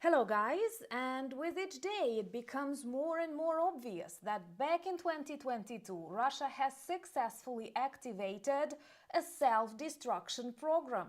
Hello guys, and with each day it becomes more and more obvious that back in 2022 Russia has successfully activated a self-destruction program.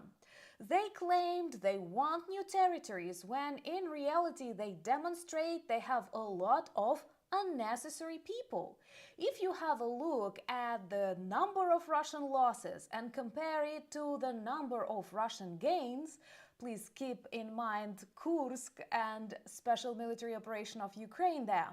They claimed they want new territories when in reality they demonstrate they have a lot of unnecessary people. If you have a look at the number of Russian losses and compare it to the number of Russian gains, please keep in mind Kursk and special military operation of Ukraine there.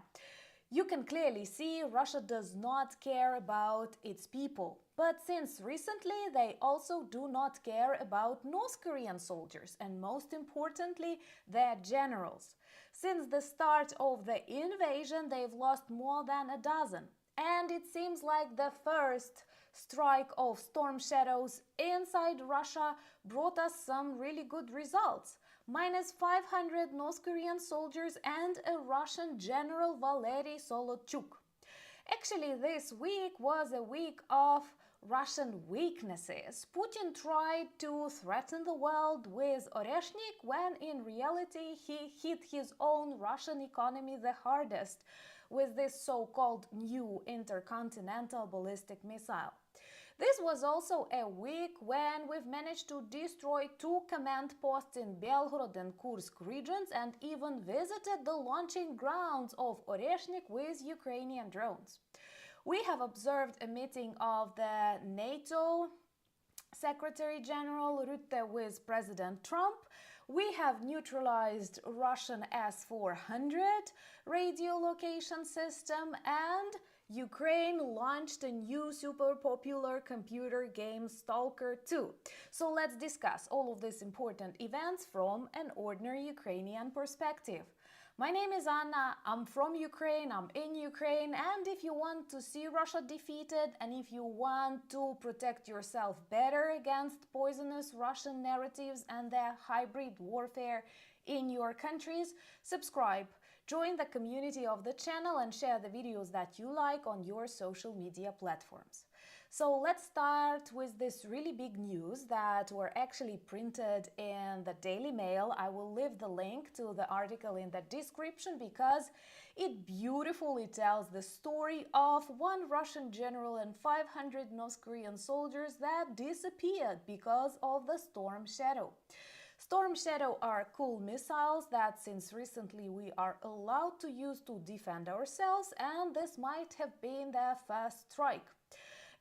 You can clearly see Russia does not care about its people. But since recently, they also do not care about North Korean soldiers and, most importantly, their generals. Since the start of the invasion, they've lost more than a dozen. And it seems like the first strike of storm shadows inside Russia brought us some really good results. Minus 500 North Korean soldiers and a Russian general Valery Solochuk. Actually, this week was a week of Russian weaknesses. Putin tried to threaten the world with Oreshnik when in reality he hit his own Russian economy the hardest with this so-called new intercontinental ballistic missile. This was also a week when we've managed to destroy two command posts in Belgorod and Kursk regions and even visited the launching grounds of Oreshnik with Ukrainian drones. We have observed a meeting of the NATO Secretary General Rutte with President Trump. We have neutralized Russian S-400 radio location system, and Ukraine launched a new super popular computer game Stalker 2. So let's discuss all of these important events from an ordinary Ukrainian perspective. My name is Anna, I'm from Ukraine, I'm in Ukraine, and if you want to see Russia defeated and if you want to protect yourself better against poisonous Russian narratives and their hybrid warfare in your countries, subscribe, join the community of the channel and share the videos that you like on your social media platforms. So let's start with this really big news that were actually printed in the Daily Mail. I will leave the link to the article in the description because it beautifully tells the story of one Russian general and 500 North Korean soldiers that disappeared because of the Storm Shadow. Storm Shadow are cool missiles that since recently we are allowed to use to defend ourselves, and this might have been their first strike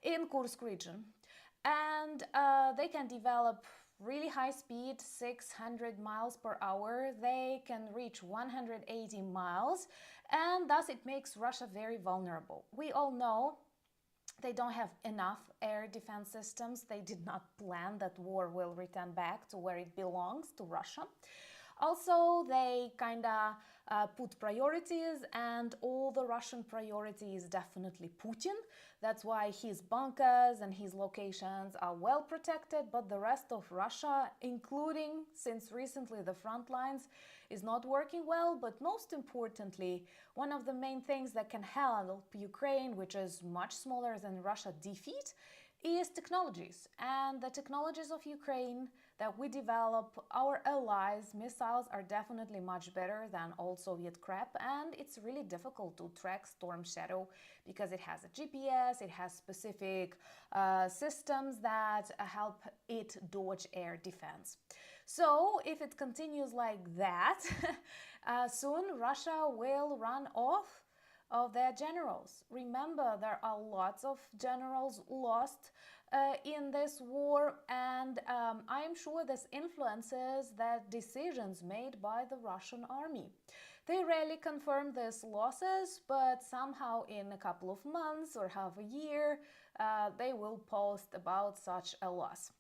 in Kursk region. And they can develop really high speed, 600 miles per hour. They can reach 180 miles, and thus it makes Russia very vulnerable. We all know they don't have enough air defense systems. They did not plan that war will return back to where it belongs, to Russia. Also, they put priorities, and all the Russian priority is definitely Putin. That's why his bunkers and his locations are well protected, but the rest of Russia, including since recently the front lines, is not working well. But most importantly, one of the main things that can help Ukraine, which is much smaller than Russia, defeat is technologies. And the technologies of Ukraine that we develop, our allies, missiles are definitely much better than old Soviet crap, and it's really difficult to track Storm Shadow because it has a GPS, it has specific systems that help it dodge air defense. So if it continues like that, soon Russia will run off of their generals. Remember, there are lots of generals lost in this war, and I am sure this influences the decisions made by the Russian army. They rarely confirm these losses, but somehow in a couple of months or half a year, they will post about such a loss.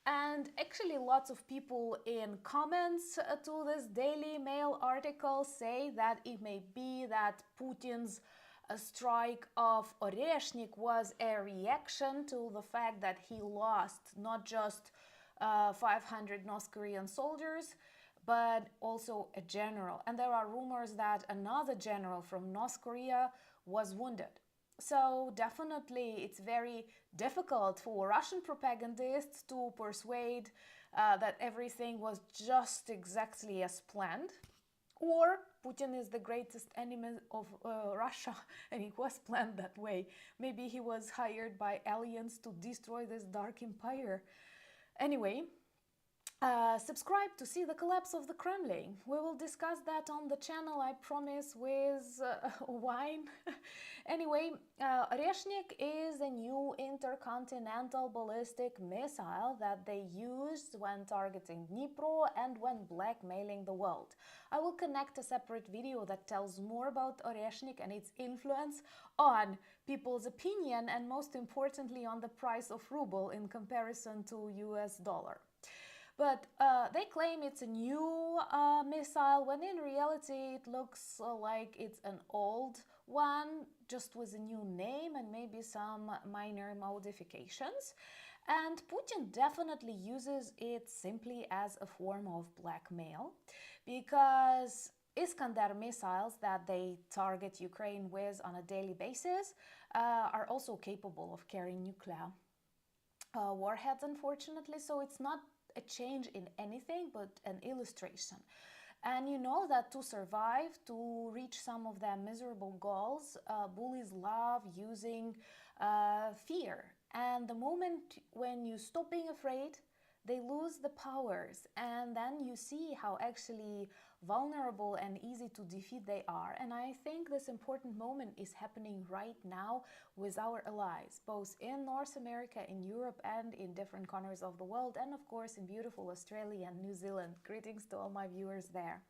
And actually lots of people in comments to this Daily Mail article say that it may be that Putin's strike of Oreshnik was a reaction to the fact that he lost not just 500 North Korean soldiers, but also a general. And there are rumors that another general from North Korea was wounded. So definitely it's very difficult for Russian propagandists to persuade that everything was just exactly as planned. Or Putin is the greatest enemy of Russia, and it was planned that way. Maybe he was hired by aliens to destroy this dark empire. Anyway, subscribe to see the collapse of the Kremlin. We will discuss that on the channel, I promise, with wine. Anyway, Oreshnik is a new intercontinental ballistic missile that they used when targeting Dnipro and when blackmailing the world. I will connect a separate video that tells more about Oreshnik and its influence on people's opinion and, most importantly, on the price of ruble in comparison to US dollar. But they claim it's a new missile, when in reality it looks like it's an old one, just with a new name and maybe some minor modifications. And Putin definitely uses it simply as a form of blackmail, because Iskander missiles that they target Ukraine with on a daily basis are also capable of carrying nuclear warheads, unfortunately. So it's not a change in anything, but an illustration. And you know that to survive, to reach some of their miserable goals, bullies love using fear. And the moment when you stop being afraid, they lose the powers, and then you see how actually vulnerable and easy to defeat they are. And I think this important moment is happening right now with our allies, both in North America, in Europe, and in different corners of the world, and of course in beautiful Australia and New Zealand. Greetings to all my viewers there.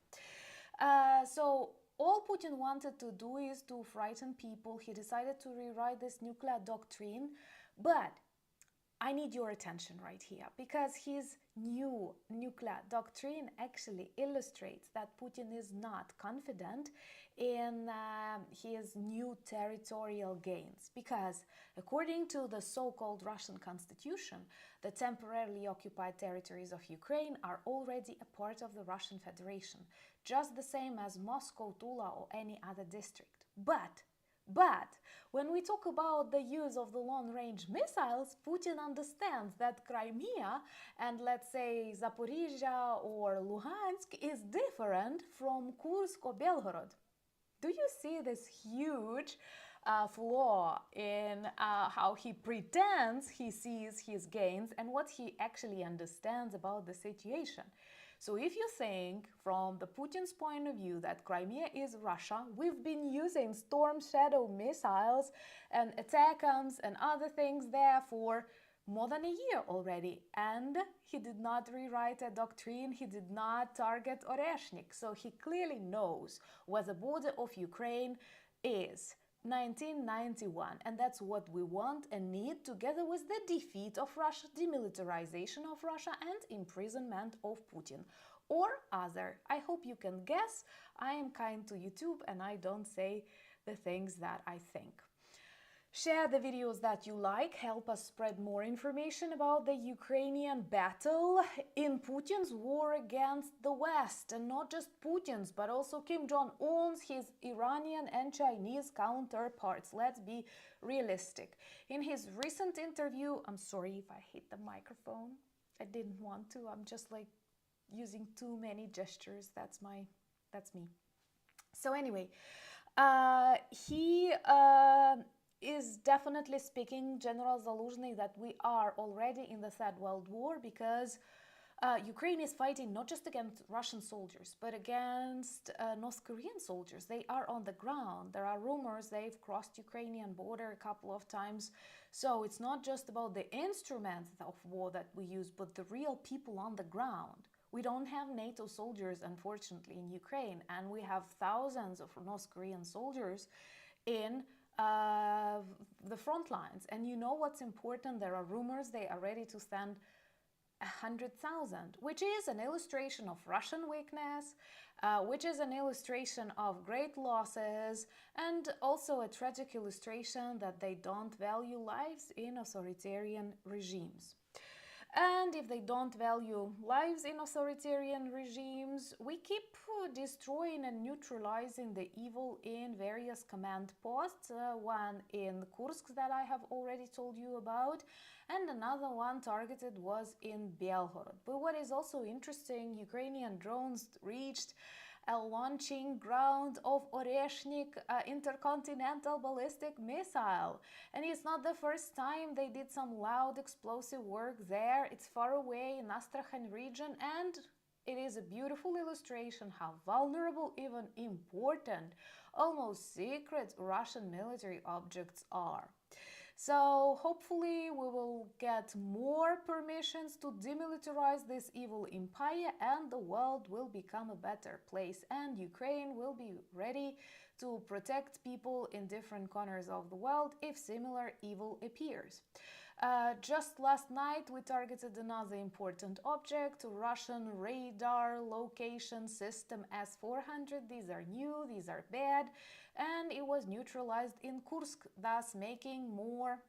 So all Putin wanted to do is to frighten people. He decided to rewrite this nuclear doctrine, but I need your attention right here, because his new nuclear doctrine actually illustrates that Putin is not confident in his new territorial gains, because according to the so-called Russian constitution, the temporarily occupied territories of Ukraine are already a part of the Russian Federation, just the same as Moscow, Tula, or any other district. But when we talk about the use of the long-range missiles, Putin understands that Crimea and, let's say, Zaporizhia or Luhansk is different from Kursk or Belgorod. Do you see this huge flaw in how he pretends he sees his gains and what he actually understands about the situation? So if you think from the Putin's point of view that Crimea is Russia, we've been using Storm Shadow missiles and ATACMS and other things there for more than a year already. And he did not rewrite a doctrine, he did not target Oreshnik. So he clearly knows where the border of Ukraine is. 1991, and that's what we want and need, together with the defeat of Russia, demilitarization of Russia, and imprisonment of Putin or other. I hope you can guess. I am kind to YouTube and I don't say the things that I think. Share the videos that you like, help us spread more information about the Ukrainian battle in Putin's war against the West, and not just Putin's, but also Kim Jong-un's, his Iranian and Chinese counterparts. Let's be realistic. In his recent interview, I'm sorry if I hit the microphone, I didn't want to, I'm just like using too many gestures, that's me. So anyway, he is definitely speaking, General Zaluzhny, that we are already in the Third World War, because Ukraine is fighting not just against Russian soldiers, but against North Korean soldiers. They are on the ground. There are rumors they've crossed Ukrainian border a couple of times. So it's not just about the instruments of war that we use, but the real people on the ground. We don't have NATO soldiers, unfortunately, in Ukraine, and we have thousands of North Korean soldiers in the front lines. And you know what's important? There are rumors they are ready to send 100,000, which is an illustration of Russian weakness, which is an illustration of great losses, and also a tragic illustration that they don't value lives in authoritarian regimes. And if they don't value lives in authoritarian regimes, we keep destroying and neutralizing the evil in various command posts. One in Kursk that I have already told you about, and another one targeted was in Belgorod. But what is also interesting, Ukrainian drones reached a launching ground of Oreshnik intercontinental ballistic missile. And it's not the first time they did some loud explosive work there. It's far away in Astrakhan region, and it is a beautiful illustration how vulnerable, even important, almost secret Russian military objects are. So hopefully we will get more permissions to demilitarize this evil empire, and the world will become a better place, and Ukraine will be ready to protect people in different corners of the world if similar evil appears. Just last night we targeted another important object, Russian radar location system S-400. These are new, these are bad, and it was neutralized in Kursk, thus making more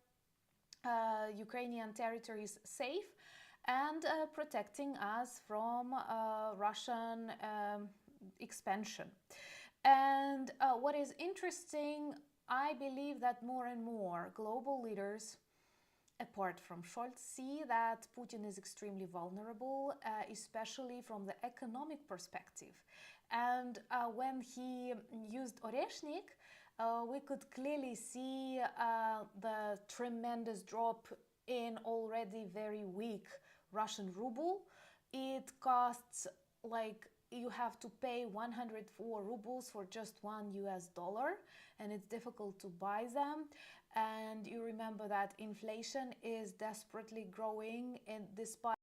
Ukrainian territories safe and protecting us from Russian expansion. And what is interesting, I believe that more and more global leaders, apart from Scholz, see that Putin is extremely vulnerable, especially from the economic perspective. And when he used Oreshnik, we could clearly see the tremendous drop in already very weak Russian ruble. It costs, like, you have to pay 104 rubles for just $1, and it's difficult to buy them. And you remember that inflation is desperately growing, and despite